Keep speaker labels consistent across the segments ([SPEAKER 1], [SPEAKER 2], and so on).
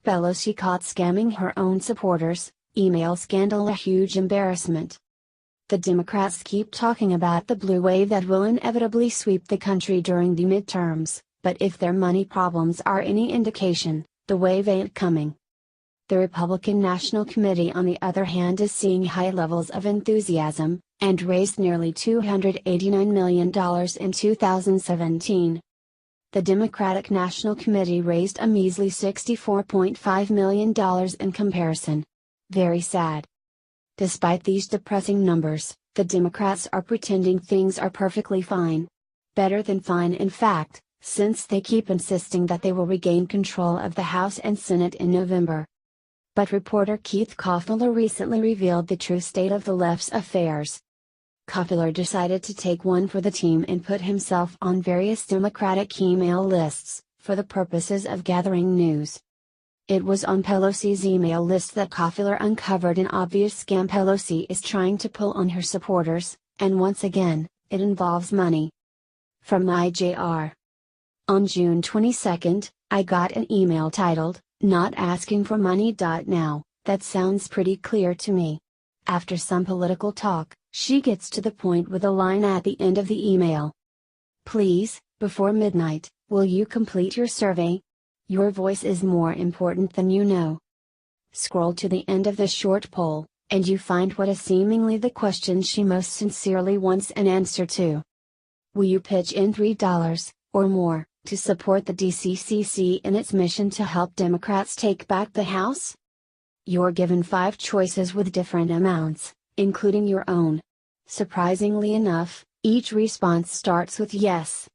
[SPEAKER 1] Pelosi caught scamming her own supporters, email scandal a huge embarrassment. The Democrats keep talking about the blue wave that will inevitably sweep the country during the midterms, but if their money problems are any indication, the wave ain't coming. The Republican National Committee on the other hand is seeing high levels of enthusiasm, and raised nearly $289 million in 2017. The Democratic National Committee raised a measly $64.5 million in comparison. Very sad. Despite these depressing numbers, the Democrats are pretending things are perfectly fine. Better than fine in fact, since they keep insisting that they will regain control of the House and Senate in November. But reporter Keith Koffler recently revealed the true state of the left's affairs. Koffler decided to take one for the team and put himself on various Democratic email lists, for the purposes of gathering news. It was on Pelosi's email list that Koffler uncovered an obvious scam Pelosi is trying to pull on her supporters, and once again, it involves money. From IJR. On June 22, I got an email titled, "Not asking for money." Now, that sounds pretty clear to me. After some political talk, she gets to the point with a line at the end of the email. "Please, before midnight, will you complete your survey? Your voice is more important than you know." Scroll to the end of the short poll, and you find what is seemingly the question she most sincerely wants an answer to. Will you pitch in $3, or more, to support the DCCC in its mission to help Democrats take back the House? You're given 5 choices with different amounts, including your own. Surprisingly enough, each response starts with yes.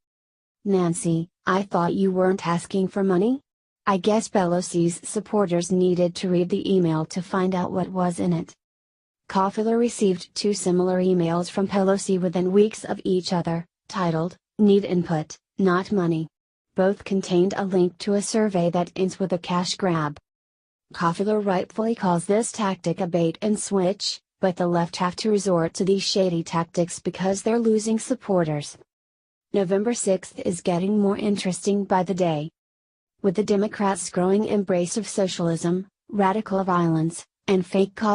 [SPEAKER 1] "Nancy, I thought you weren't asking for money?" I guess Pelosi's supporters needed to read the email to find out what was in it. Koffler received 2 similar emails from Pelosi within weeks of each other, titled, "Need input, not money." Both contained a link to a survey that ends with a cash grab. Koffler rightfully calls this tactic a bait and switch, but the left have to resort to these shady tactics because they're losing supporters. November 6 is getting more interesting by the day. With the Democrats' growing embrace of socialism, radical violence, and fake